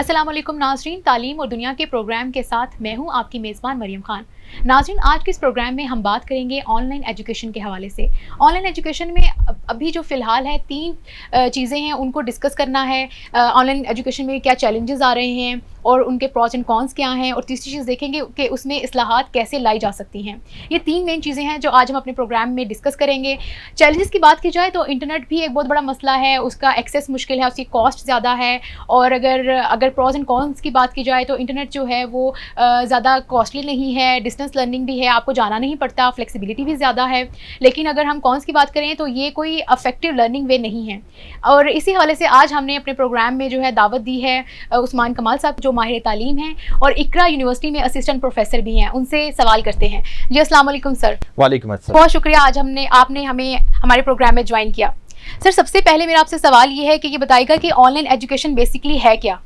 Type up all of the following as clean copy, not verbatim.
अस्सलाम वालेकुम नाज़रीन, तालीम और दुनिया के प्रोग्राम के साथ मैं हूं आपकी मेज़बान मरियम खान। नाज़रीन, आज के इस प्रोग्राम में हम बात करेंगे ऑनलाइन एजुकेशन के हवाले से। ऑनलाइन एजुकेशन में अभी जो फ़िलहाल है 3 चीज़ें हैं, उनको डिस्कस करना है। ऑनलाइन एजुकेशन में क्या चैलेंजेस आ रहे हैं और उनके प्रॉस एंड कॉन्स क्या हैं, और तीसरी चीज़ देखेंगे कि उसमें इस्लाहात कैसे लाई जा सकती हैं। ये 3 मेन चीज़ें हैं जो आज हम अपने प्रोग्राम में डिस्कस करेंगे। चैलेंजेस की बात की जाए तो इंटरनेट भी एक बहुत बड़ा मसला है, उसका एक्सेस मुश्किल है, उसकी कॉस्ट ज़्यादा है। और अगर प्रॉस एंड कॉन्स की बात की जाए तो इंटरनेट जो है वो ज़्यादा कॉस्टली नहीं है, डिस्टेंस लर्निंग भी है, आपको जाना नहीं पड़ता, फ्लेक्सिबिलिटी भी ज़्यादा है। लेकिन अगर हम कॉन्स की बात करें तो ये कोई अफेक्टिव लर्निंग वे नहीं है। और इसी हवाले से आज हमने अपने प्रोग्राम में जो है दावत दी है उस्मान कमाल साहब, जो माहिर तालीम हैं और इकरा यूनिवर्सिटी में असिस्टेंट प्रोफेसर भी हैं। उनसे सवाल करते हैं। जी अस्सलाम वालेकुम सर। वालेकुम अस्सलाम। बहुत शुक्रिया आज आपने हमें हमारे प्रोग्राम में ज्वाइन किया। सर, सबसे पहले मेरा आपसे सवाल ये है कि ये बताइएगा कि ऑनलाइन एजुकेशन बेसिकली है क्या?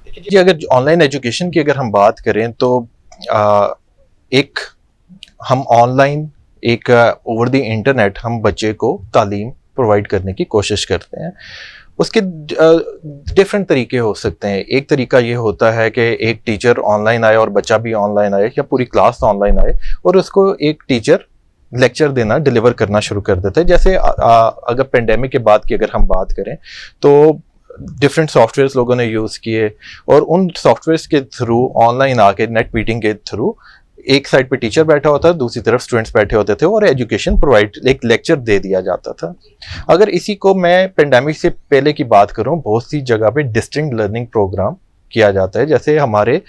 जी, अगर ऑनलाइन एजुकेशन की अगर हम बात करें तो एक हम ऑनलाइन एक ओवर द इंटरनेट हम बच्चे को तालीम प्रोवाइड करने की कोशिश करते हैं। उसके डिफरेंट तरीके हो सकते हैं। एक तरीका ये होता है कि एक टीचर ऑनलाइन आए और बच्चा भी ऑनलाइन आए, या पूरी क्लास ऑनलाइन आए और उसको एक टीचर लेक्चर देना, डिलीवर करना शुरू कर देते हैं। जैसे अगर पेंडेमिक के बाद की अगर हम बात करें तो डिफरेंट सॉफ्टवेयर्स लोगों ने यूज़ किए और उन सॉफ्टवेयर्स के थ्रू ऑनलाइन आके नेट मीटिंग के थ्रू एक साइड पे टीचर बैठा होता है, दूसरी तरफ स्टूडेंट्स बैठे होते थे और एजुकेशन प्रोवाइड एक लेक्चर दे दिया जाता था। अगर इसी को मैं पेंडेमिक से पहले की बात करूं, बहुत सी जगह पे डिस्टेंस लर्निंग प्रोग्राम किया जाता है। जैसे हमारे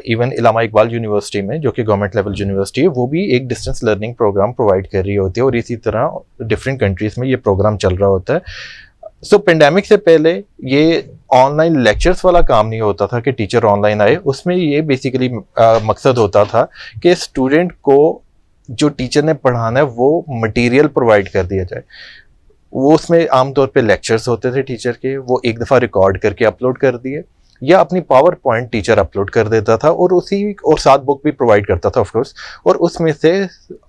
इवन इलामा इकबाल यूनिवर्सिटी में, जो कि गवर्नमेंट लेवल यूनिवर्सिटी है, वो भी एक डिस्टेंस लर्निंग प्रोग्राम प्रोवाइड कर रही होती है और इसी तरह डिफरेंट कंट्रीज में ये प्रोग्राम चल रहा होता है। सो पेंडेमिक से पहले ये ऑनलाइन लेक्चर्स वाला काम नहीं होता था कि टीचर ऑनलाइन आए। उसमें ये बेसिकली मकसद होता था कि स्टूडेंट को जो टीचर ने पढ़ाना है वो मटेरियल प्रोवाइड कर दिया जाए। वो उसमें आमतौर पे लेक्चर्स होते थे टीचर के, वो एक दफ़ा रिकॉर्ड करके अपलोड कर दिए, या अपनी पावर पॉइंट टीचर अपलोड कर देता था और साथ बुक भी प्रोवाइड करता था ऑफ कोर्स, और उसमें से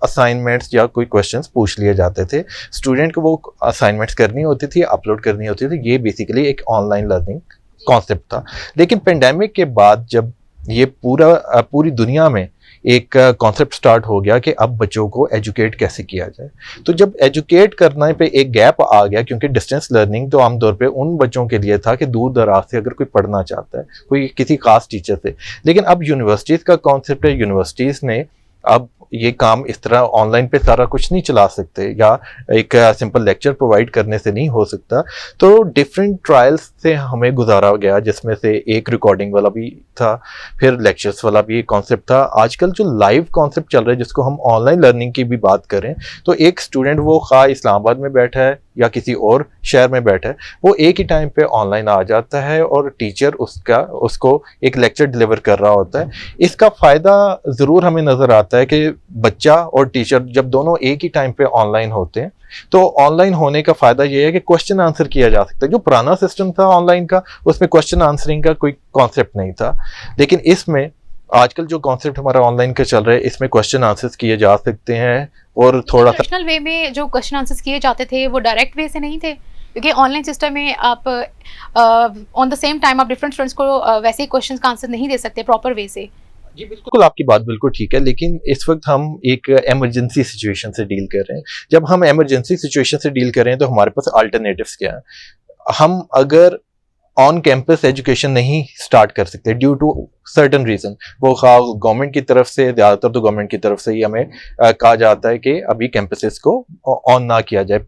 असाइनमेंट्स या कोई क्वेश्चंस पूछ लिए जाते थे। स्टूडेंट को वो असाइनमेंट्स करनी होती थी, अपलोड करनी होती थी। ये बेसिकली एक ऑनलाइन लर्निंग कॉन्सेप्ट था। लेकिन पेंडेमिक के बाद जब ये पूरी दुनिया में एक कॉन्सेप्ट स्टार्ट हो गया कि अब बच्चों को एजुकेट कैसे किया जाए, तो जब एजुकेट करने पे एक गैप आ गया, क्योंकि डिस्टेंस लर्निंग तो आमतौर पे उन बच्चों के लिए था कि दूर दराज से अगर कोई पढ़ना चाहता है, कोई किसी खास टीचर से। लेकिन अब यूनिवर्सिटीज़ का कॉन्सेप्ट है, यूनिवर्सिटीज़ ने अब ये काम इस तरह ऑनलाइन पे सारा कुछ नहीं चला सकते, या एक सिंपल लेक्चर प्रोवाइड करने से नहीं हो सकता। तो डिफरेंट ट्रायल्स से हमें गुजारा गया, जिसमें से एक रिकॉर्डिंग वाला भी था, फिर लेक्चर्स वाला भी एक कॉन्सेप्ट था। आजकल जो लाइव कॉन्सेप्ट चल रहा है, जिसको हम ऑनलाइन लर्निंग की भी बात करें, तो एक स्टूडेंट वो खा इस्लामाबाद में बैठा है या किसी और शहर में बैठा है, वो एक ही टाइम पे ऑनलाइन आ जाता है और टीचर उसको एक लेक्चर डिलीवर कर रहा होता है। इसका फ़ायदा ज़रूर हमें नज़र आता है कि बच्चा और टीचर जब दोनों एक ही टाइम पे ऑनलाइन होते हैं, तो ऑनलाइन होने का फ़ायदा ये है कि क्वेश्चन आंसर किया जा सकता है। जो पुराना सिस्टम था ऑनलाइन का, उसमें क्वेश्चन आंसरिंग का कोई कॉन्सेप्ट नहीं था। लेकिन इसमें आजकल जो कॉन्सेप्ट हमारा ऑनलाइन का चल रहा है, इसमें क्वेश्चन आंसर्स किए जा सकते हैं और थोड़ा सा ट्रेडिशनल वे में जो क्वेश्चन आंसर्स किए जाते थे वो डायरेक्ट वे से नहीं थे, क्योंकि ऑनलाइन सिस्टम में आप ऑन द सेम टाइम आप डिफरेंट स्टूडेंट्स को वैसे ही क्वेश्चन का आंसर नहीं दे सकते प्रॉपर वे से। जी बिल्कुल, आपकी बात बिल्कुल ठीक है। लेकिन इस वक्त हम एक एमरजेंसी सिचुएशन से डील कर रहे हैं। जब हम एमरजेंसी सिचुएशन से डील कर रहे हैं तो हमारे पास अल्टरनेटिव्स क्या है। हम अगर ऑन कैंपस एजुकेशन नहीं स्टार्ट कर सकते ड्यू टू सर्टन रीजन, वो गवर्नमेंट की तरफ से, ज़्यादातर तो गवर्नमेंट की तरफ से ही हमें कहा जाता है कि अभी कैंपसेस को ऑन ना किया जाए,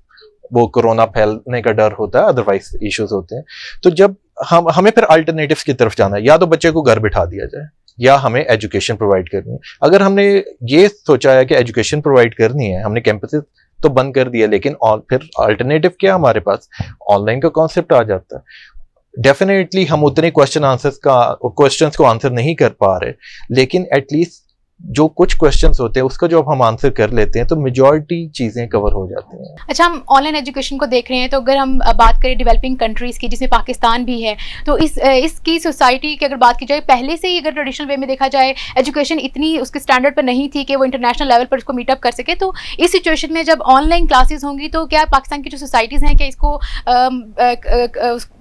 वो कोरोना फैलने का डर होता है, अदरवाइज इश्यूज होते हैं। तो जब हमें फिर अल्टरनेटिव्स की तरफ जाना है, या तो बच्चे को घर बिठा दिया जाए या हमें एजुकेशन प्रोवाइड करनी है। अगर हमने ये सोचा है कि एजुकेशन प्रोवाइड करनी है, हमने कैंपसेस तो बंद कर दिया, लेकिन फिर अल्टरनेटिव क्या हमारे पास? ऑनलाइन का कॉन्सेप्ट आ जाता है। डेफिनेटली हम उतने क्वेश्चंस को आंसर नहीं कर पा रहे, लेकिन एटलीस्ट जो कुछ क्वेश्चंस होते हैं उसका जो अब हम आंसर कर लेते हैं तो मेजॉरिटी चीज़ें कवर हो जाती हैं। अच्छा, हम ऑनलाइन एजुकेशन को देख रहे हैं, तो अगर हम बात करें डेवलपिंग कंट्रीज़ की, जिसमें पाकिस्तान भी है, तो इसकी सोसाइटी की अगर बात की जाए, पहले से ही अगर ट्रेडिशनल वे में देखा जाए, एजुकेशन इतनी उसके स्टैंडर्ड पर नहीं थी कि वो इंटरनेशनल लेवल पर इसको मीटअप कर सके। तो इस सिचुएशन में जब ऑनलाइन क्लासेस होंगी तो क्या पाकिस्तान की जो सोसाइटीज़ हैं क्या इसको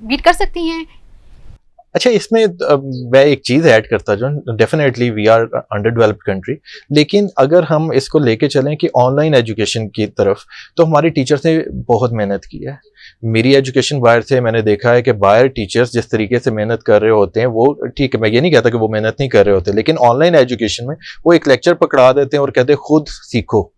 बीट कर सकती हैं? अच्छा, इसमें मैं एक चीज़ ऐड करता जाऊँ, definitely we are under developed country, लेकिन अगर हम इसको लेके चलें कि ऑनलाइन एजुकेशन की तरफ, तो हमारे टीचर्स ने बहुत मेहनत की है। मेरी एजुकेशन बाहर से मैंने देखा है कि बाहर टीचर्स जिस तरीके से मेहनत कर रहे होते हैं, वो ठीक है, मैं ये नहीं कहता कि वो मेहनत नहीं कर रहे होते, लेकिन ऑनलाइन एजुकेशन में वो एक लेक्चर पकड़ा देते हैं और कहते हैं खुद सीखो।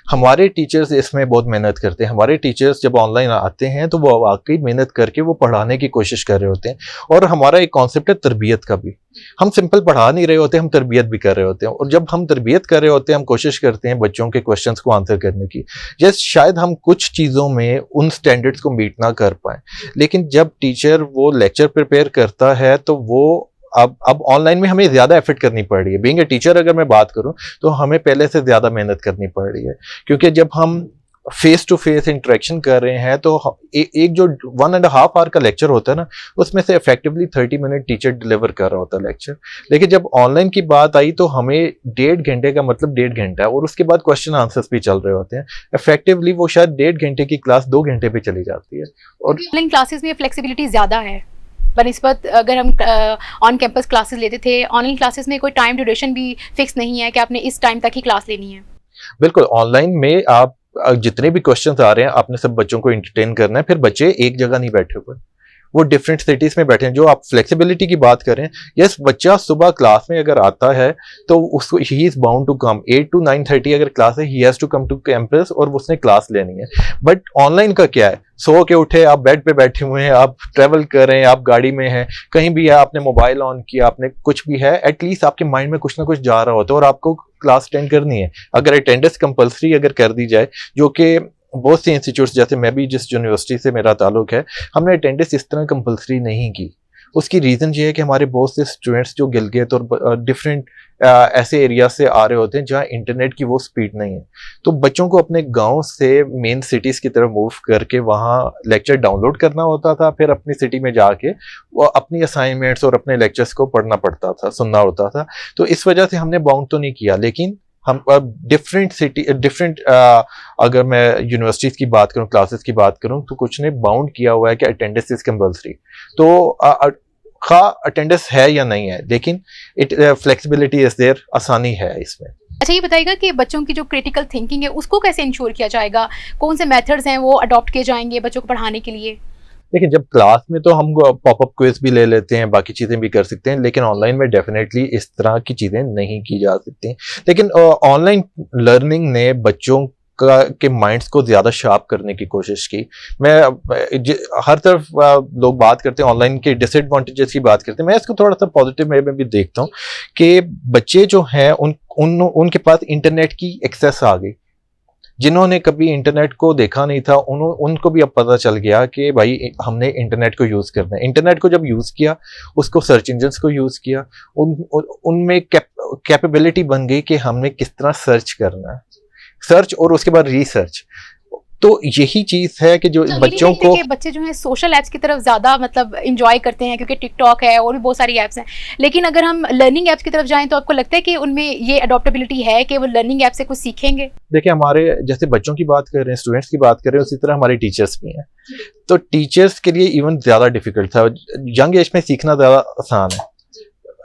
हमारे टीचर्स इसमें बहुत मेहनत करते हैं। हमारे टीचर्स जब ऑनलाइन आते हैं तो वो वाकई मेहनत करके वो पढ़ाने की कोशिश कर रहे होते हैं। और हमारा एक कॉन्सेप्ट है तरबियत का भी। हम सिंपल पढ़ा नहीं रहे होते, हम तरबियत भी कर रहे होते हैं। और जब हम तरबियत कर रहे होते हैं, हम कोशिश करते हैं बच्चों के क्वेश्चंस को आंसर करने की। जैसे शायद हम कुछ चीज़ों में उन स्टैंडर्ड्स को मीट ना कर पाए, लेकिन जब टीचर वो लेक्चर प्रिपेयर करता है तो वो अब ऑनलाइन में हमें ज्यादा एफर्ट करनी पड़ रही है। बीइंग ए टीचर अगर मैं बात करूं तो हमें पहले से ज्यादा मेहनत करनी पड़ रही है, क्योंकि जब हम फेस टू फेस इंटरेक्शन कर रहे हैं तो एक जो 1.5 आवर का लेक्चर होता है ना, उसमें से इफेक्टिवली 30 मिनट टीचर डिलीवर कर रहा होता है लेक्चर। लेकिन जब ऑनलाइन की बात आई तो हमें 1.5 घंटे का मतलब 1.5 घंटा, और उसके बाद क्वेश्चन आंसर्स भी चल रहे होते हैं। इफेक्टिवली वो शायद 1.5 घंटे की क्लास 2 घंटे पे चली जाती है। और ऑनलाइन क्लासेस में फ्लेक्सिबिलिटी ज़्यादा है बनिस्बत अगर हम ऑन कैंपस क्लासेस लेते थे। ऑनलाइन क्लासेस में कोई टाइम ड्यूरेशन भी फिक्स नहीं है कि आपने इस टाइम तक ही क्लास लेनी है। बिल्कुल, ऑनलाइन में आप जितने भी क्वेश्चंस आ रहे हैं, आपने सब बच्चों को एंटरटेन करना है। फिर बच्चे एक जगह नहीं बैठे हुए, वो डिफरेंट सिटीज में बैठे हैं। जो आप फ्लेक्सिबिलिटी की बात करें, यस, बच्चा सुबह क्लास में अगर आता है तो उसको he is bound to come 8 to 9:30 अगर क्लास है, he has to come to campus और उसने क्लास लेनी है। बट ऑनलाइन का क्या है, सो के उठे, आप बेड पे बैठे हुए हैं, आप ट्रेवल कर रहे हैं, आप गाड़ी में हैं, कहीं भी है, आपने मोबाइल ऑन किया, आपने कुछ भी है, एटलीस्ट आपके माइंड में कुछ ना कुछ जा रहा होता है और आपको क्लास अटेंड करनी है। अगर अटेंडेंस कंपलसरी अगर कर दी जाए, जो कि बहुत से इंस्टीट्यूट्स, जैसे मैं भी जिस यूनिवर्सिटी से मेरा ताल्लुक है, हमने अटेंडेंस इस तरह कंपलसरी नहीं की। उसकी रीज़न ये है कि हमारे बहुत से स्टूडेंट्स जो गिलगित और डिफरेंट ऐसे एरिया से आ रहे होते हैं जहाँ इंटरनेट की वो स्पीड नहीं है, तो बच्चों को अपने गांव से मेन सिटीज़ की तरफ मूव करके वहाँ लेक्चर डाउनलोड करना होता था, फिर अपनी सिटी में जाके वो अपनी असाइनमेंट्स और अपने लेक्चर्स को पढ़ना पड़ता था, सुनना होता था। तो इस वजह से हमने बाउंड तो नहीं किया, लेकिन हम डिफरेंट अगर मैं यूनिवर्सिटीज़ की बात करूं, क्लासेस की बात करूं, तो कुछ ने बाउंड किया हुआ है कि अटेंडेंस इज कंपल्सरी। तो खा अटेंडेंस है या नहीं है, लेकिन फ्लेक्सिबिलिटी इज देयर, आसानी है इसमें। अच्छा, ये बताइएगा कि बच्चों की जो क्रिटिकल थिंकिंग है उसको कैसे इंश्योर किया जाएगा? कौन से मेथड्स हैं वो अडॉप्ट किए जाएंगे बच्चों को पढ़ाने के लिए? देखिए, जब क्लास में तो हम पॉपअप क्विज भी ले लेते हैं, बाकी चीज़ें भी कर सकते हैं, लेकिन ऑनलाइन में डेफिनेटली इस तरह की चीज़ें नहीं की जा सकती। लेकिन ऑनलाइन लर्निंग ने बच्चों के माइंड्स को ज़्यादा शार्प करने की कोशिश की। मैं हर तरफ लोग बात करते हैं ऑनलाइन के डिसएडवांटेजेस की बात करते हैं, मैं इसको थोड़ा सा पॉजिटिव वे में भी देखता हूँ कि बच्चे जो हैं उनके पास इंटरनेट की एक्सेस आ गई। जिन्होंने कभी इंटरनेट को देखा नहीं था, उनको भी अब पता चल गया कि भाई हमने इंटरनेट को यूज़ करना है। इंटरनेट को जब यूज़ किया, उसको सर्च इंजन्स को यूज़ किया, उनमें कैपेबिलिटी बन गई कि हमने किस तरह सर्च करना है, सर्च और उसके बाद रिसर्च। तो यही चीज़ है कि जो बच्चों को, बच्चे जो हैं सोशल ऐप्स की तरफ ज़्यादा मतलब इंजॉय करते हैं, क्योंकि टिकटॉक है और भी बहुत सारी ऐप्स हैं। लेकिन अगर हम लर्निंग ऐप्स की तरफ जाएं तो आपको लगता है कि उनमें ये अडॉप्टेबिलिटी है कि वो लर्निंग ऐप से कुछ सीखेंगे? देखिए, हमारे जैसे बच्चों की बात कर रहे हैं, स्टूडेंट्स की बात कर रहे हैं, उसी तरह हमारे टीचर्स भी हैं। तो टीचर्स के लिए इवन ज़्यादा डिफिकल्ट था। यंग एज में सीखना ज़्यादा आसान है,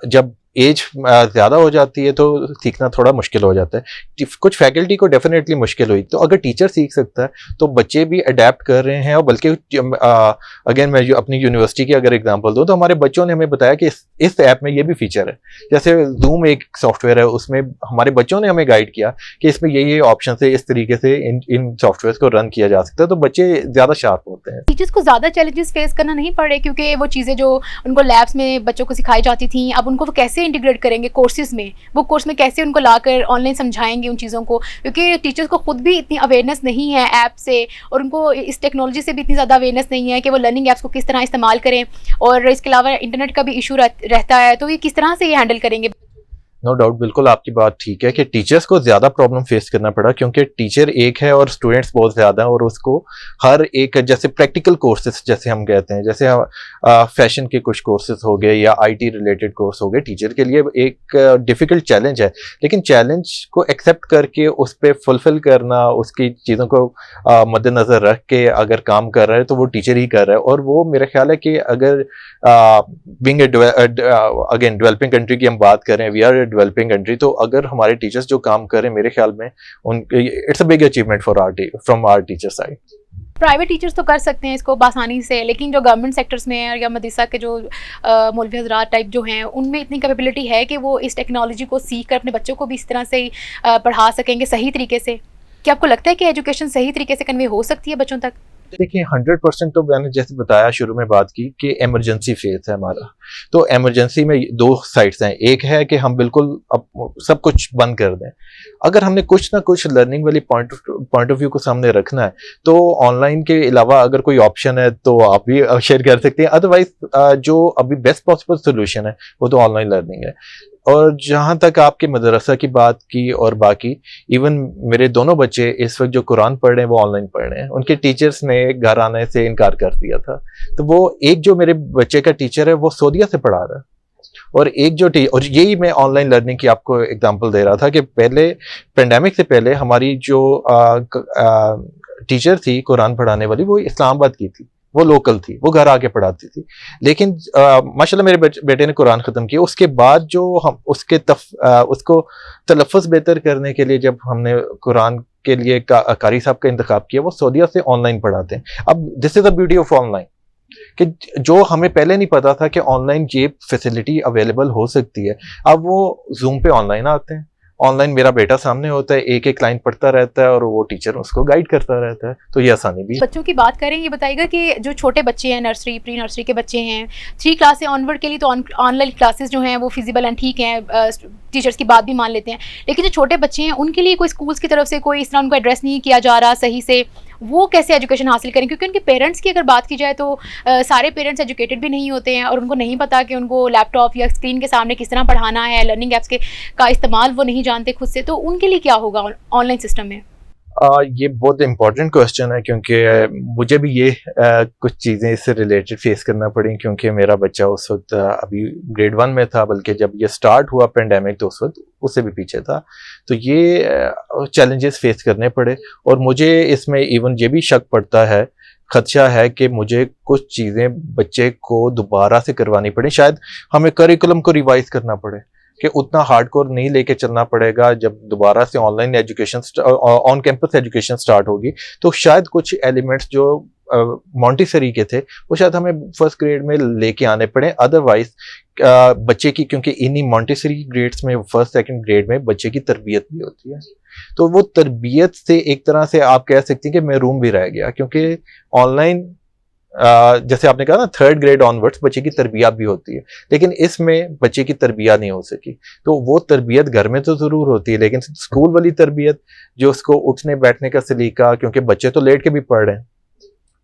जब एज ज़्यादा हो जाती है तो सीखना थोड़ा मुश्किल हो जाता है। कुछ फैकल्टी को डेफिनेटली मुश्किल हुई, तो अगर टीचर सीख सकता है तो बच्चे भी अडेप्ट कर रहे हैं। और बल्कि अगेन मैं अपनी यूनिवर्सिटी की अगर एग्जांपल दूं, तो हमारे बच्चों ने हमें बताया कि इस ऐप में ये भी फीचर है। जैसे जूम एक सॉफ्टवेयर है, उसमें हमारे बच्चों ने हमें गाइड किया कि इसमें ये ऑप्शन है, इस तरीके से इन सॉफ्टवेयर को रन किया जा सकता है। तो बच्चे ज़्यादा शार्प होते हैं। टीचर्स को ज़्यादा चैलेंजेस फेस करना नहीं पड़ रहे, क्योंकि वो चीज़ें जो उनको लैब्स में बच्चों को सिखाई जाती थी, अब उनको वो कैसे इंटीग्रेट करेंगे कोर्सेज में, वो कोर्स में कैसे उनको लाकर ऑनलाइन समझाएंगे उन चीज़ों को, क्योंकि टीचर्स को खुद भी इतनी अवेयरनेस नहीं है ऐप से, और उनको इस टेक्नोलॉजी से भी इतनी ज़्यादा अवेयरनेस नहीं है कि वो लर्निंग ऐप्स को किस तरह इस्तेमाल करें। और इसके अलावा इंटरनेट का भी इशू रहता है, तो ये किस तरह से ये हैंडल करेंगे? नो डाउट, बिल्कुल आपकी बात ठीक है कि टीचर्स को ज़्यादा प्रॉब्लम फेस करना पड़ा, क्योंकि टीचर एक है और स्टूडेंट्स बहुत ज़्यादा हैं, और उसको हर एक जैसे प्रैक्टिकल कोर्सेज जैसे हम कहते हैं, जैसे फैशन के कुछ कोर्सेज हो गए या आईटी रिलेटेड कोर्स हो गए, टीचर के लिए एक डिफ़िकल्ट चैलेंज है। लेकिन चैलेंज को एक्सेप्ट करके उस पर फुलफिल करना, उसकी चीज़ों को मद्देनज़र रख के अगर काम कर रहा है तो वो टीचर ही कर रहा है। और वो मेरा ख्याल है कि अगर बीइंग अगेन डेवलपिंग कंट्री की हम बात करें, वी आर डेवलपिंग कंट्री, तो अगर हमारे टीचर्स जो काम कर रहे हैं, मेरे ख्याल में उनके it's a big achievement for from our teacher side. Private teachers तो कर सकते हैं इसको आसानी से, लेकिन जो गवर्नमेंट सेक्टर्स में है या मदरसा के जो मौलवी हजरात टाइप जो हैं, उनमें इतनी कैपेबिलिटी है कि वो इस टेक्नोलॉजी को सीख कर अपने बच्चों को भी इस तरह से पढ़ा सकेंगे सही तरीके से। क्या आपको लगता है कि एजुकेशन सही तरीके से कन्वे हो सकती है बच्चों तक? देखिए 100% तो मैंने जैसे बताया शुरू में बात की कि इमरजेंसी फेज है हमारा। तो इमरजेंसी में दो साइड्स हैं, एक है कि हम बिल्कुल अब सब कुछ बंद कर दें। अगर हमने कुछ ना कुछ लर्निंग वाली पॉइंट ऑफ व्यू को सामने रखना है तो ऑनलाइन के अलावा अगर कोई ऑप्शन है तो आप भी शेयर कर सकते हैं। अदरवाइज जो अभी बेस्ट पॉसिबल सोल्यूशन है वो तो ऑनलाइन लर्निंग है। और जहाँ तक आपके मदरसा की बात की और बाकी, इवन मेरे दोनों बच्चे इस वक्त जो कुरान पढ़ रहे हैं वो ऑनलाइन पढ़ रहे हैं। उनके टीचर्स ने घर आने से इनकार कर दिया था। तो वो एक जो मेरे बच्चे का टीचर है वो सऊदीया से पढ़ा रहा है, और एक जो और यही मैं ऑनलाइन लर्निंग की आपको एग्जांपल दे रहा था कि पहले पेंडेमिक से पहले हमारी जो टीचर थी कुरान पढ़ाने वाली, वो इस्लामाबाद की थी, वो लोकल थी, वो घर आके पढ़ाती थी। लेकिन माशाल्लाह मेरे बेटे ने कुरान ख़त्म किया। उसके बाद जो हम उसको तलफ़्फ़ुज़ बेहतर करने के लिए जब हमने कुरान के लिए कारी साहब का इंतखाब किया, वो सऊदीया से ऑनलाइन पढ़ाते हैं। अब this is the beauty of online कि जो हमें पहले नहीं पता था कि ऑनलाइन ये फैसिलिटी अवेलेबल हो सकती है। अब वो जूम पे ऑनलाइन आते हैं, ऑनलाइन मेरा बेटा सामने होता है, एक एक लाइन पढ़ता रहता है और वो टीचर उसको गाइड करता रहता है। तो ये आसानी भी। बच्चों की बात करें, ये बताइएगा कि जो छोटे बच्चे हैं, नर्सरी प्री नर्सरी के बच्चे हैं, 3 क्लास से ऑनवर्ड के लिए तो ऑनलाइन क्लासेस जो हैं वो फिजिबल एंड ठीक हैं, टीचर्स की बात भी मान लेते हैं। लेकिन जो छोटे बच्चे हैं उनके लिए कोई स्कूल्स की तरफ से कोई इस तरह उनको एड्रेस नहीं किया जा रहा सही से, वो कैसे एजुकेशन हासिल करें? क्योंकि उनके पेरेंट्स की अगर बात की जाए तो सारे पेरेंट्स एजुकेटेड भी नहीं होते हैं और उनको नहीं पता कि उनको लैपटॉप या स्क्रीन के सामने किस तरह पढ़ाना है, लर्निंग ऐप्स का इस्तेमाल वो नहीं जानते खुद से। तो उनके लिए क्या होगा ऑनलाइन सिस्टम में? ये बहुत इम्पोर्टेंट क्वेश्चन है, क्योंकि मुझे भी ये कुछ चीज़ें इससे रिलेटेड फेस करना पड़ी, क्योंकि मेरा बच्चा उस वक्त अभी ग्रेड 1 में था, बल्कि जब ये स्टार्ट हुआ पेंडेमिक तो उस वक्त उससे भी पीछे था। तो ये चैलेंजेस फेस करने पड़े, और मुझे इसमें इवन ये भी शक पड़ता है, खदशा है कि मुझे कुछ चीज़ें बच्चे को दोबारा से करवानी पड़ी। शायद हमें करिकुलम को रिवाइज करना पड़े कि उतना हार्डकोर नहीं लेके चलना पड़ेगा। जब दोबारा से online education on campus education start होगी तो शायद कुछ एलिमेंट्स जो मॉन्टेसरी के थे वो शायद हमें फर्स्ट ग्रेड में लेके आने पड़े। अदरवाइज बच्चे की, क्योंकि इन्हीं मॉन्टेसरी ग्रेड्स में फर्स्ट सेकंड ग्रेड में बच्चे की तरबियत भी होती है, तो वो तरबियत से एक तरह से आप कह सकते हैं कि महरूम भी रह गया, क्योंकि ऑनलाइन जैसे आपने कहा ना 3rd ग्रेड ऑनवर्ड्स बच्चे की तरबियत भी होती है, लेकिन इसमें बच्चे की तरबियत नहीं हो सकी। तो वो तरबियत घर में तो ज़रूर होती है, लेकिन स्कूल वाली तरबियत जो उसको उठने बैठने का सलीका, क्योंकि बच्चे तो लेट के भी पढ़ रहे हैं,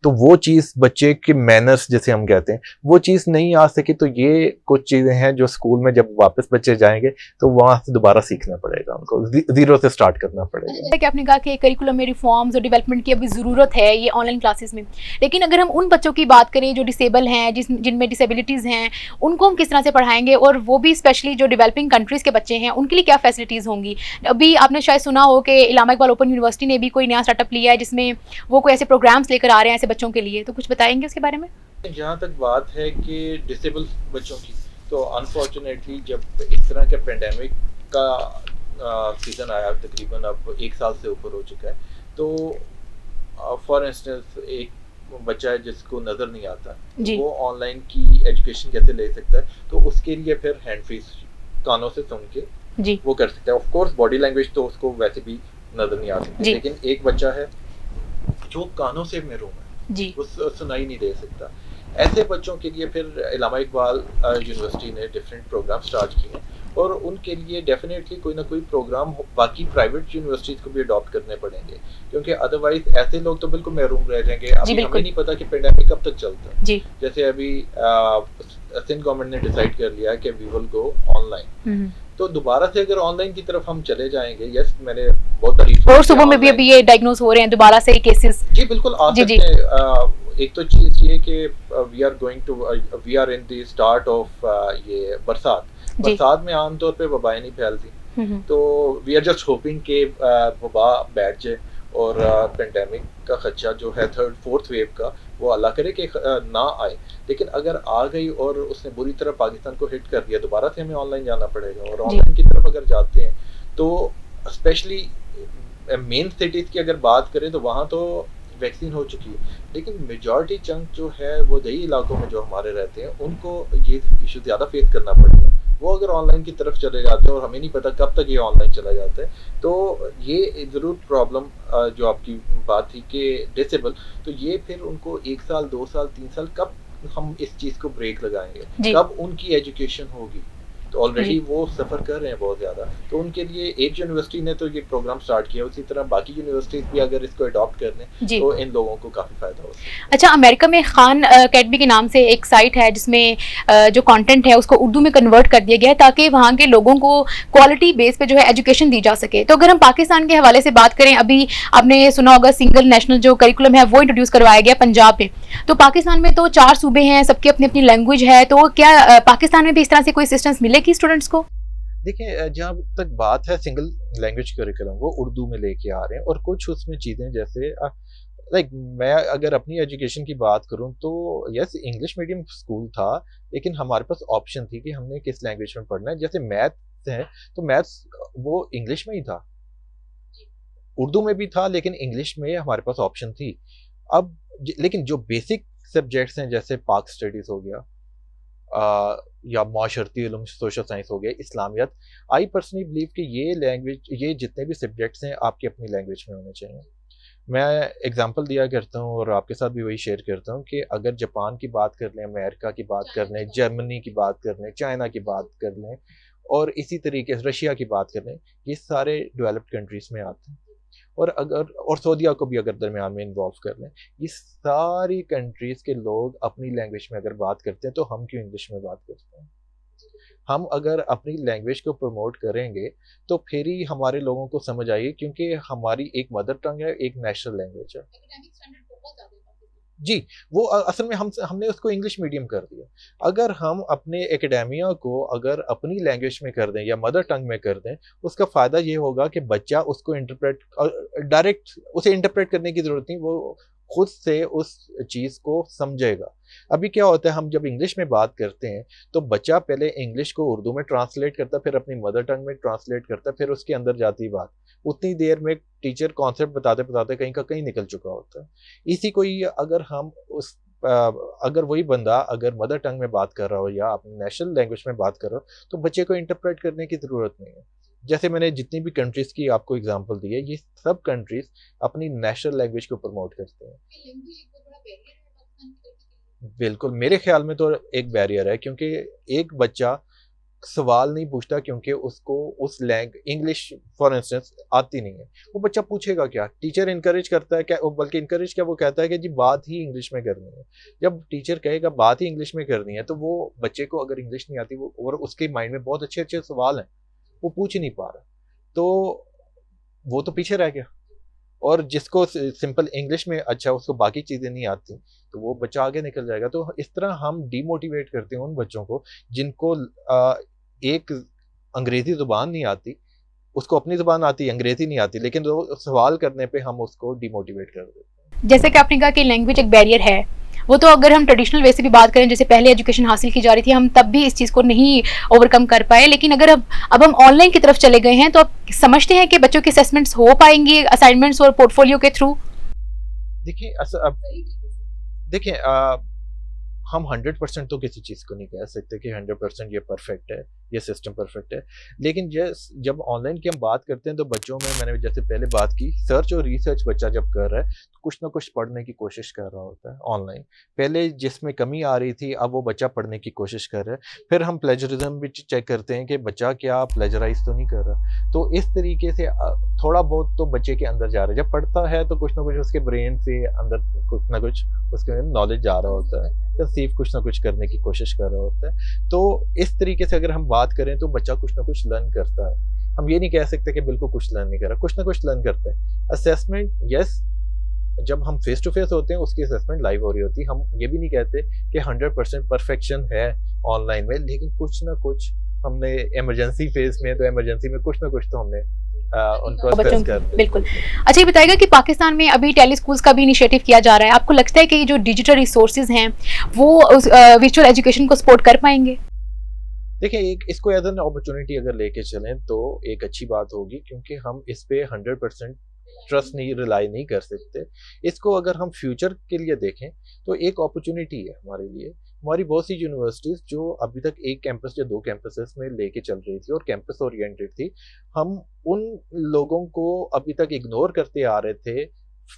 तो वो चीज़ बच्चे के मैनर्स जैसे हम कहते हैं वो चीज़ नहीं आ सकी। तो ये कुछ चीज़ें हैं जो स्कूल में जब वापस बच्चे जाएंगे तो वहाँ से दोबारा सीखना पड़ेगा, उनको जीरो से स्टार्ट करना पड़ेगा। कि आपने कहा कि करिकुलम में रिफॉर्म्स और डेवलपमेंट की अभी ज़रूरत है ये ऑनलाइन क्लासेस में, लेकिन अगर हम उन बच्चों की बात करें जो डिसेबल हैं, जिनमें डिसेबिलिटीज़ हैं, उनको हम किस तरह से पढ़ाएंगे? और वो भी स्पेशली जो डेवलपिंग कंट्रीज़ के बच्चे हैं उनके लिए क्या फैसिलिटीज़ होंगी? अभी आपने शायद सुना हो कि इलामा इकबाल ओपन यूनिवर्सिटी ने भी कोई नया स्टार्टअप लिया है जिसमें वो कोई ऐसे प्रोग्राम्स लेकर आ रहे हैं ऐसे बच्चों के लिए, तो कुछ बताएंगे उसके बारे में? जहाँ तक बात है कि डिसेबल बच्चों की, तो अनफॉर्चुनेटली जब इस तरह के पेंडेमिक का सीज़न आया, तकरीबन अब 1 साल से ऊपर हो चुका है, तो फॉर इंस्टेंस एक बच्चा है जिसको नज़र नहीं आता, वो ऑनलाइन की एजुकेशन कैसे ले सकता है? तो उसके लिए फिर हैंड फ्री कानों से सुन के वो कर सकता है। ऑफ कोर्स बॉडी लैंग्वेज तो उसको वैसे भी नज़र नहीं आ सकती, लेकिन एक बच्चा है जो कानों से महरूम है जी, वो सुनाई नहीं दे सकता। ऐसे बच्चों के लिए फिर इलामा इकबाल यूनिवर्सिटी ने डिफरेंट प्रोग्राम स्टार्ट किए, और उनके लिए डेफिनेटली कोई ना कोई प्रोग्राम बाकी प्राइवेट यूनिवर्सिटीज़ को भी अडॉप्ट करने पड़ेंगे, क्योंकि अदरवाइज ऐसे लोग तो बिल्कुल महरूम रह जाएंगे। अभी हमें नहीं पता कि पेंडेमिक कब तक चलता है। जैसे अभी सिंध गवर्नमेंट ने डिसाइड कर लिया कि वी विल गो ऑनलाइन, तो दोबारा से अगर ऑनलाइन की तरफ हम चले जाएंगे, यस मैंने बहुत तारीफ और सुबह में भी अभी ये डायग्नोज हो रहे हैं दोबारा से केसेस। जी बिल्कुल आ जी, सकते हैं। एक तो चीज ये कि we are in the start of ये बरसात में आमतौर पे वबाएं नहीं फैलती, तो वी आर जस्ट होपिंग कि वबा बैठ जाए और पेंडेमिक का खदशा जो है थर्ड फोर्थ वेव का वो अल्लाह करे कि ना आए। लेकिन अगर आ गई और उसने बुरी तरह पाकिस्तान को हिट कर दिया, दोबारा से हमें ऑनलाइन जाना पड़ेगा। और ऑनलाइन की तरफ अगर जाते हैं तो स्पेशली मेन सिटीज़ की अगर बात करें तो वहाँ तो वैक्सीन हो चुकी है, लेकिन मेजॉरिटी चंक जो है वो दही इलाकों में जो हमारे रहते हैं उनको ये इशू ज़्यादा फेस करना पड़ेगा। वो अगर ऑनलाइन की तरफ चले जाते हैं और हमें नहीं पता कब तक ये ऑनलाइन चला जाता है, तो ये ज़रूर प्रॉब्लम जो आपकी बात थी कि डिसेबल, तो ये फिर उनको 1 साल 2 साल 3 साल कब हम इस चीज़ को ब्रेक लगाएंगे, कब उनकी एजुकेशन होगी। तो ऑलरेडी वो सफ़र कर रहे हैं बहुत ज़्यादा, तो उनके लिए एक यूनिवर्सिटी ने तो ये प्रोग्राम स्टार्ट किया, उसी तरह बाकी यूनिवर्सिटीज़ भी अगर इसको अडॉप्ट कर लें तो इन लोगों को काफ़ी फ़ायदा होगा। अच्छा, अमेरिका में खान अकेडमी के नाम से एक साइट है जिसमें जो कंटेंट है उसको उर्दू में कन्वर्ट कर दिया गया है ताकि वहाँ के लोगों को क्वालिटी बेस पे जो है एजुकेशन दी जा सके। तो अगर हम पाकिस्तान के हवाले से बात करें, अभी आपने सुना होगा सिंगल नेशनल जो करिकुलम है वो इंट्रोड्यूस करवाया गया पंजाब में। तो पाकिस्तान में तो 4 सूबे हैं, सबकी अपनी अपनी लैंग्वेज है, तो क्या पाकिस्तान में भी इस तरह से कोई असिस्टेंस मिलेगी स्टूडेंट्स को? देखिए, जहाँ तक बात है सिंगल लैंग्वेज करिकुलम, वो उर्दू में लेके आ रहे हैं और कुछ उसमें चीज़ें जैसे लाइक मैं अगर अपनी एजुकेशन की बात करूं तो यस इंग्लिश मीडियम स्कूल था, लेकिन हमारे पास ऑप्शन थी कि हमने किस लैंग्वेज में पढ़ना है। जैसे मैथ्स है तो मैथ्स वो इंग्लिश में ही था, उर्दू में भी था, लेकिन इंग्लिश में हमारे पास ऑप्शन थी। अब लेकिन जो बेसिक सब्जेक्ट्स हैं जैसे पाक स्टडीज़ हो गया या माशरती इल्म, सोशल साइंस हो गया, इस्लामियत, आई पर्सनली बिलीव कि ये लैंग्वेज, ये जितने भी सब्जेक्ट्स हैं आपकी अपनी लैंग्वेज में होने चाहिए। मैं एग्जांपल दिया करता हूँ और आपके साथ भी वही शेयर करता हूँ कि अगर जापान की बात कर लें, अमेरिका की बात कर लें, जर्मनी की बात कर लें, चाइना की बात कर लें और इसी तरीके से रशिया की बात कर लें, ये सारे डेवलप्ड कंट्रीज़ में आते हैं। और अगर और सऊदीया को भी अगर दरमियान में इन्वॉल्व कर लें, ये सारी कंट्रीज़ के लोग अपनी लैंग्वेज में अगर बात करते हैं तो हम क्यों इंग्लिश में बात करते हैं? हम अगर अपनी लैंग्वेज को प्रमोट करेंगे तो फिर ही हमारे लोगों को समझ आएगी, क्योंकि हमारी एक मदर टंग है, एक नेशनल लैंग्वेज है। जी, वो असल में हमने उसको इंग्लिश मीडियम कर दिया। अगर हम अपने एकेडेमिया को अगर अपनी लैंग्वेज में कर दें या मदर टंग में कर दें, उसका फ़ायदा ये होगा कि बच्चा उसको डायरेक्ट उसे इंटरप्रेट करने की ज़रूरत नहीं, वो खुद से उस चीज़ को समझेगा। अभी क्या होता है, हम जब इंग्लिश में बात करते हैं तो बच्चा पहले इंग्लिश को उर्दू में ट्रांसलेट करता है, फिर अपनी मदर टंग में ट्रांसलेट करता है, फिर उसके अंदर जाती बात, उतनी देर में टीचर कॉन्सेप्ट बताते बताते कहीं का कहीं निकल चुका होता है। इसी को ही अगर हम अगर वही बंदा अगर मदर टंग में बात कर रहा हो या अपनी नेशनल लैंग्वेज में बात कर रहा हो, तो बच्चे को इंटरप्रेट करने की ज़रूरत नहीं है। जैसे मैंने जितनी भी कंट्रीज़ की आपको एग्जांपल दी है, ये सब कंट्रीज़ अपनी नेशनल लैंग्वेज को प्रमोट करते हैं। बिल्कुल, मेरे ख्याल में तो एक बैरियर है, क्योंकि एक बच्चा सवाल नहीं पूछता क्योंकि उसको उस इंग्लिश फॉर इंस्टेंस आती नहीं है। वो बच्चा पूछेगा क्या? टीचर इनकरेज करता है क्या, बल्कि इनकरेज क्या, वो कहता है कि जी बात ही इंग्लिश में करनी है। जब टीचर कहेगा बात ही इंग्लिश में करनी है, तो वो बच्चे को अगर इंग्लिश नहीं आती, वो और उसके माइंड में बहुत अच्छे अच्छे सवाल हैं, वो पूछ ही नहीं पा रहा, तो वो तो पीछे रह गया। और जिसको सिंपल इंग्लिश में अच्छा, उसको बाकी चीज़ें नहीं आती, तो वो बच्चा आगे निकल जाएगा। तो इस तरह हम डीमोटिवेट करते हैं उन बच्चों को जिनको एक अंग्रेज़ी ज़ुबान नहीं आती, उसको अपनी ज़ुबान आती है, अंग्रेज़ी नहीं आती, लेकिन वो सवाल करने पे हम उसको डीमोटिवेट कर देते हैं। जैसे कि आपने कहा कि लैंग्वेज एक बैरियर है, वो तो अगर हम ट्रेडिशनल वे से भी बात करें, जैसे पहले एजुकेशन हासिल की जा रही थी, हम तब भी इस चीज़ को नहीं ओवरकम कर पाए, लेकिन अगर अब हम ऑनलाइन की तरफ चले गए हैं, तो आप समझते हैं कि बच्चों के असेसमेंट्स हो पाएंगे असाइनमेंट्स और पोर्टफोलियो के थ्रू? देखिए, हम 100% तो किसी चीज़ को नहीं कह सकते कि 100% ये परफेक्ट है, ये सिस्टम परफेक्ट है, लेकिन जब ऑनलाइन की हम बात करते हैं तो बच्चों में, मैंने जैसे पहले बात की, सर्च और रिसर्च बच्चा जब कर रहा है तो कुछ ना कुछ पढ़ने की कोशिश कर रहा होता है ऑनलाइन। पहले जिसमें कमी आ रही थी, अब वो बच्चा पढ़ने की कोशिश कर रहा है। फिर हम प्लेजरिज्म भी चेक करते हैं कि बच्चा क्या प्लेजराइज तो नहीं कर रहा, तो इस तरीके से थोड़ा बहुत तो बच्चे के अंदर जा रहा है। जब पढ़ता है तो कुछ ना कुछ उसके ब्रेन से अंदर कुछ ना कुछ उसके नॉलेज जा रहा होता है, कंसीव कुछ ना कुछ करने की कोशिश कर रहा होता है। तो इस तरीके से अगर हम बात करें तो बच्चा कुछ ना कुछ लर्न करता है। हम ये नहीं कह सकते कि बिल्कुल कुछ लर्न नहीं कर रहा, कुछ ना कुछ लर्न करता है। असेसमेंट यस, जब हम फेस टू फेस होते हैं उसकी असेसमेंट लाइव हो रही होती है। हम ये भी नहीं कहते कि 100% परफेक्शन है ऑनलाइन में, लेकिन कुछ ना कुछ हमने इमरजेंसी फेज में, तो इमरजेंसी में कुछ ना कुछ तो हमने उनको बच्चों असेस कर दिया। बिल्कुल। अच्छा ये बताइएगा कि पाकिस्तान में अभी टेली स्कूल्स का भी इनिशिएटिव किया जा रहा है, आपको लगता है कि ये जो डिजिटल रिसोर्सेज हैं वो उस वर्चुअल एजुकेशन को सपोर्ट कर पाएंगे? देखिए, एक इसको एज एन अपॉर्चुनिटी अगर लेके चलें तो एक अच्छी बात होगी, क्योंकि हम इस पे 100% ट्रस्ट नहीं, रिलाई नहीं कर सकते। इसको अगर हम फ्यूचर के लिए देखें तो एक अपॉर्चुनिटी है हमारे लिए। हमारी बहुत सी यूनिवर्सिटीज़ जो अभी तक एक कैंपस या दो कैंपसेस में लेके चल रही थी और कैंपस ओरिएंटेड थी, हम उन लोगों को अभी तक इग्नोर करते आ रहे थे।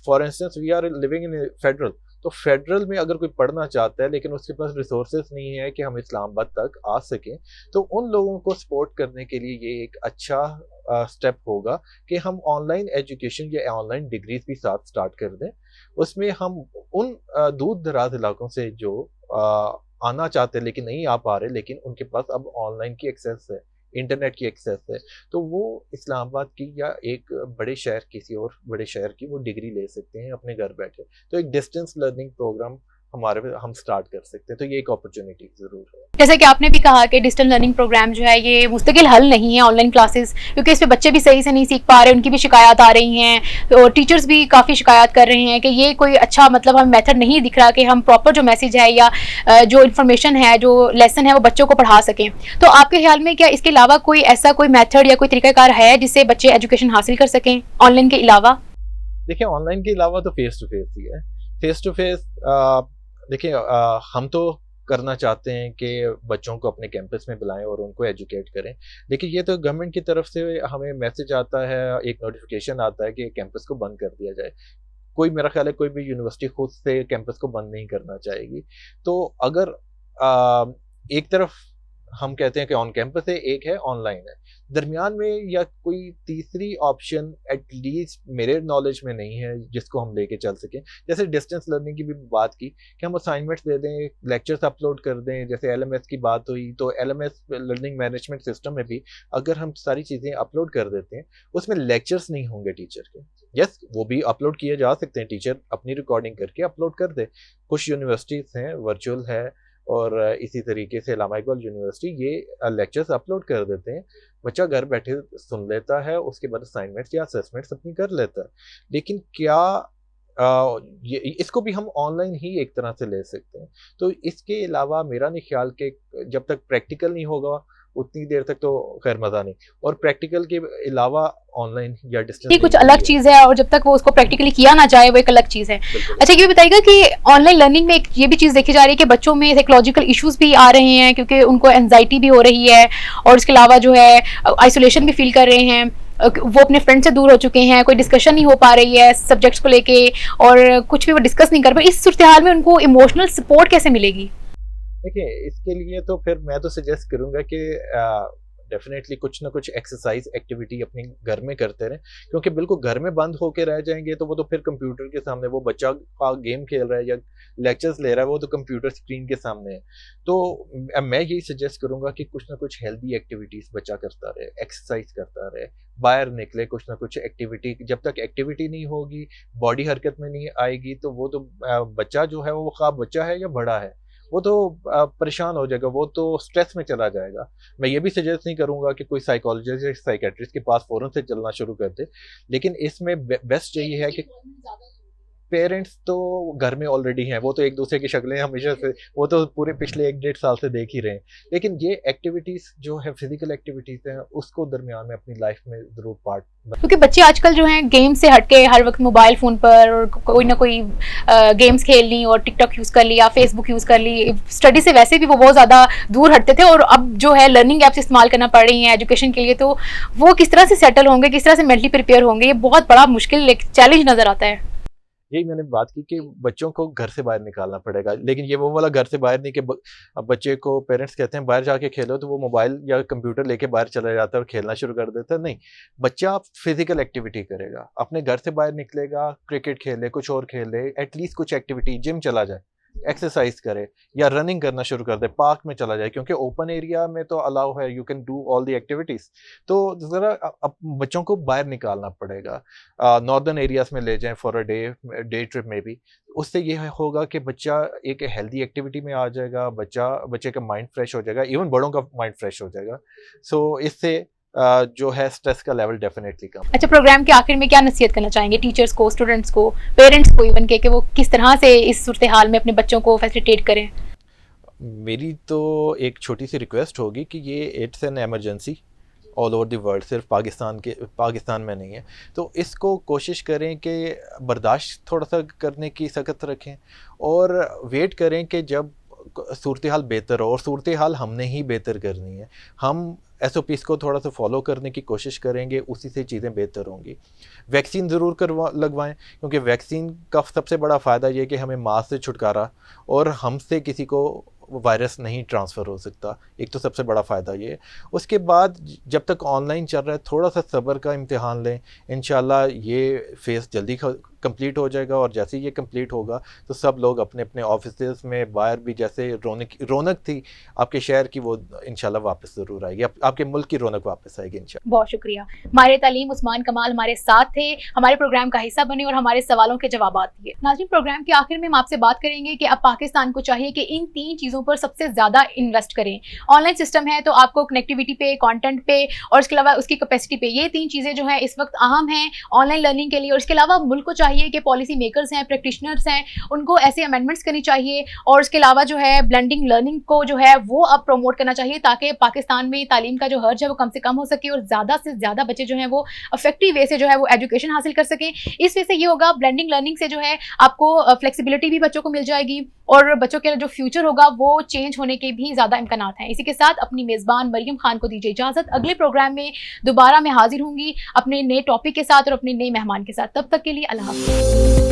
For instance, we are living in Federal, तो फेडरल में अगर कोई पढ़ना चाहता है लेकिन उसके पास रिसोर्सेज नहीं है कि हम इस्लामाबाद तक आ सकें, तो उन लोगों को सपोर्ट करने के लिए ये एक अच्छा स्टेप होगा कि हम ऑनलाइन एजुकेशन या ऑनलाइन डिग्रीज भी साथ स्टार्ट कर दें। उसमें हम उन दूर दराज इलाकों से जो आना चाहते हैं लेकिन नहीं आ पा रहे, लेकिन उनके पास अब ऑनलाइन की एक्सेस है, इंटरनेट की एक्सेस है, तो वो इस्लामाबाद की या एक बड़े शहर, किसी और बड़े शहर की वो डिग्री ले सकते हैं अपने घर बैठे। तो एक डिस्टेंस लर्निंग प्रोग्राम हम स्टार्ट कर सकते हैं, तो ये एक अपॉर्चुनिटी ज़रूर है। जैसे कि आपने भी कहा कि डिजिटल लर्निंग प्रोग्राम जो है ये मुस्तकिल हल नहीं है ऑनलाइन क्लासेस, क्योंकि इस पे बच्चे भी सही से नहीं सीख पा रहे, उनकी भी शिकायत आ रही हैं, तो टीचर्स भी काफ़ी शिकायत कर रहे हैं कि ये कोई अच्छा मतलब हमें मेथड नहीं दिख रहा कि हम प्रॉपर जो मैसेज है या जो इन्फॉर्मेशन है, जो लेसन है वो बच्चों को पढ़ा सकें। तो आपके ख्याल में क्या इसके अलावा कोई ऐसा कोई मेथड या कोई तरीकाकार है जिससे बच्चे एजुकेशन हासिल कर सकें ऑनलाइन के अलावा? देखिए, ऑनलाइन के अलावा तो फेस टू फेस ही है। फेस टू फेस देखिए, हम तो करना चाहते हैं कि बच्चों को अपने कैंपस में बुलाएं और उनको एजुकेट करें, लेकिन ये तो गवर्नमेंट की तरफ से हमें मैसेज आता है, एक नोटिफिकेशन आता है कि कैंपस को बंद कर दिया जाए। कोई, मेरा ख्याल है कोई भी यूनिवर्सिटी खुद से कैंपस को बंद नहीं करना चाहेगी। तो अगर एक तरफ हम कहते हैं कि ऑन कैंपस है, एक है ऑनलाइन है, दरमियान में या कोई तीसरी ऑप्शन एटलीस्ट मेरे नॉलेज में नहीं है जिसको हम लेके चल सकें। जैसे डिस्टेंस लर्निंग की भी बात की कि हम असाइनमेंट्स दे दें, लेक्चर्स अपलोड कर दें, जैसे एलएमएस की बात हुई, तो एलएमएस लर्निंग मैनेजमेंट सिस्टम में भी अगर हम सारी चीज़ें अपलोड कर देते हैं, उसमें लेक्चर्स नहीं होंगे टीचर के। यस, वो भी अपलोड किए जा सकते हैं, टीचर अपनी रिकॉर्डिंग करके अपलोड कर दे। कुछ यूनिवर्सिटीज़ हैं, वर्चुअल है, और इसी तरीके से इलामा इकबाल यूनिवर्सिटी ये लेक्चर्स अपलोड कर देते हैं, बच्चा घर बैठे सुन लेता है, उसके बाद असाइनमेंट्स या असेसमेंट्स अपनी कर लेता है। लेकिन क्या इसको भी हम ऑनलाइन ही एक तरह से ले सकते हैं। तो इसके अलावा मेरा नहीं ख्याल कि जब तक प्रैक्टिकल नहीं होगा उतनी देर तक तो खैर मज़ा नहीं, और प्रैक्टिकल के अलावा ऑनलाइन या डिस्टेंस ये कुछ अलग चीज़ है, और जब तक वो उसको प्रैक्टिकली किया ना जाए वो एक अलग चीज़ है। अच्छा ये बताइएगा कि ऑनलाइन लर्निंग में एक ये भी चीज़ देखी जा रही है कि बच्चों में साइकोलॉजिकल इश्यूज भी आ रहे हैं, क्योंकि उनको एंजाइटी भी हो रही है, और उसके अलावा जो है आइसोलेशन भी फील कर रहे हैं, वो अपने फ्रेंड से दूर हो चुके हैं, कोई डिस्कशन नहीं हो पा रही है सब्जेक्ट्स को लेके, और कुछ भी वो डिस्कस नहीं कर पा। इस सूरत हाल में उनको इमोशनल सपोर्ट कैसे मिलेगी? देखिए, इसके लिए तो फिर मैं तो सजेस्ट करूंगा कि डेफिनेटली कुछ ना कुछ एक्सरसाइज एक्टिविटी अपने घर में करते रहें, क्योंकि बिल्कुल घर में बंद होके रह जाएंगे तो वो तो फिर कंप्यूटर के सामने, वो बच्चा गेम खेल रहा है या लेक्चर्स ले रहा है, वो तो कंप्यूटर स्क्रीन के सामने है। तो मैं यही सजेस्ट करूंगा कि कुछ ना कुछ हेल्दी एक्टिविटीज़ बच्चा करता रहे, एक्सरसाइज करता रहे, बाहर निकले, कुछ ना कुछ एक्टिविटी। जब तक एक्टिविटी नहीं होगी, बॉडी हरकत में नहीं आएगी, तो वो तो बच्चा जो है वो खा बच्चा है या बड़ा है, वो तो परेशान हो जाएगा, वो तो स्ट्रेस में चला जाएगा। मैं ये भी सजेस्ट नहीं करूंगा कि कोई साइकोलॉजिस्ट या साइकेट्रिस्ट के पास फ़ौरन से चलना शुरू कर दे, लेकिन इसमें बेस्ट यही है कि पेरेंट्स तो घर में ऑलरेडी हैं, वो तो एक दूसरे की शक्लें हमेशा से, वो तो पूरे पिछले 1-1.5 साल से देख ही रहे हैं, लेकिन ये एक्टिविटीज़ जो है, फिजिकल एक्टिविटीज़ हैं, उसको दरमियान में अपनी लाइफ में ज़रूर पार्ट, क्योंकि बच्चे आजकल जो हैं गेम से हटके हर वक्त मोबाइल फ़ोन पर और कोई ना कोई गेम्स खेल ली, और टिकटॉक यूज़ कर लिया, फेसबुक यूज़ कर ली। स्टडी से वैसे भी वो बहुत ज़्यादा दूर हटते थे, और अब जो है लर्निंग ऐप्स इस्तेमाल करना पड़ रही हैं एजुकेशन के लिए, तो वो किस तरह से सेटल होंगे, किस तरह से मेंटली प्रिपेयर होंगे, ये बहुत बड़ा मुश्किल एक चैलेंज नज़र आता है। यही मैंने बात की कि बच्चों को घर से बाहर निकालना पड़ेगा, लेकिन ये वो वाला घर से बाहर नहीं कि अब बच्चे को पेरेंट्स कहते हैं बाहर जाके खेलो, तो वो मोबाइल या कंप्यूटर लेके बाहर चला जाता है और खेलना शुरू कर देता है। नहीं, बच्चा फिजिकल एक्टिविटी करेगा, अपने घर से बाहर निकलेगा, क्रिकेट खेले, कुछ और खेले, एटलीस्ट कुछ एक्टिविटी, जिम चला जाए, एक्सरसाइज करे या रनिंग करना शुरू कर दे, पार्क में चला जाए, क्योंकि ओपन एरिया में तो अलाउ है, you can do all the activities. तो ज़रा अब बच्चों को बाहर निकालना पड़ेगा, नॉर्दर्न एरियाज़ में ले जाएं फॉर अ डे ट्रिप में भी। उससे ये होगा कि बच्चा एक हेल्दी एक्टिविटी में आ जाएगा, बच्चे का माइंड फ्रेश हो जाएगा, इवन बड़ों का माइंड फ्रेश हो जाएगा। सो इससे जो है स्ट्रेस का लेवल डेफिनेटली कम। अच्छा, प्रोग्राम के आखिर में क्या नसीहत करना चाहेंगे टीचर्स को, स्टूडेंट्स को, पेरेंट्स को इवन के कि वो किस तरह से इस सूरत हाल में अपने बच्चों को फैसिलिटेट करें? मेरी तो एक छोटी सी रिक्वेस्ट होगी कि ये it's an emergency all over the world, सिर्फ पाकिस्तान में नहीं है। तो इसको कोशिश करें कि बर्दाश्त थोड़ा सा करने की सख्त रखें और वेट करें कि जब सूरत हाल बेहतर हो, और सूरत हाल हमने ही बेहतर करनी है। हम SOPs को थोड़ा सा फॉलो करने की कोशिश करेंगे, उसी से चीज़ें बेहतर होंगी। वैक्सीन ज़रूर लगवाएं, क्योंकि वैक्सीन का सबसे बड़ा फ़ायदा ये कि हमें मास से छुटकारा और हमसे किसी को वायरस नहीं ट्रांसफ़र हो सकता, एक तो सबसे बड़ा फ़ायदा ये है। उसके बाद जब तक ऑनलाइन चल रहा है, थोड़ा सा सब्र का इम्तिहान लें, इंशाल्लाह ये फेज़ जल्दी कंप्लीट हो जाएगा। और जैसे ही ये कंप्लीट होगा तो सब लोग अपने अपने ऑफिसेज में बाहर भी जैसे रौनक थी आपके शहर की, वो इंशाल्लाह वापस ज़रूर आएगी, आपके मुल्क की रौनक वापस आएगी इंशाल्लाह। बहुत शुक्रिया। माहिर तालीम उस्मान कमाल हमारे साथ थे, हमारे प्रोग्राम का हिस्सा बने और हमारे सवालों के जवाब दिए। नाज़रीन, प्रोग्राम के आखिर में हम आपसे बात करेंगे कि अब पाकिस्तान को चाहिए कि इन 3 चीज़ों पर सबसे ज़्यादा इन्वेस्ट करें। ऑनलाइन सिस्टम है तो आपको कनेक्टिविटी पे, कंटेंट पे और इसके अलावा उसकी कैपेसिटी पे, ये 3 चीज़ें जो है इस वक्त अहम हैं ऑनलाइन लर्निंग के लिए। और इसके अलावा मुल्क को चाहिए कि पॉलिसी मेकर्स हैं, प्रैक्टिशनर्स हैं, उनको ऐसे अमेंडमेंट्स करनी चाहिए। और इसके अलावा जो है ब्लेंडिंग लर्निंग को जो है वो अब प्रमोट करना चाहिए, ताकि पाकिस्तान में तालीम का जो हर्ज है वो कम से कम हो सके और ज़्यादा से ज़्यादा बच्चे जो हैं वो इफेक्टिव वे से जो है वो एजुकेशन हासिल कर सकें। इस वे से ये होगा, ब्लेंडिंग लर्निंग से जो है आपको फ्लेक्सिबिलिटी भी बच्चों को मिल जाएगी और बच्चों के जो फ्यूचर होगा वो चेंज होने के भी ज़्यादा इम्कानात हैं। इसी के साथ अपनी मेज़बान मरियम खान को दीजिए इजाज़त। अगले प्रोग्राम में दोबारा मैं हाजिर होंगी अपने नए टॉपिक के साथ और अपने नए मेहमान के साथ। तब तक के लिए अल्लाह हाफ़िज़।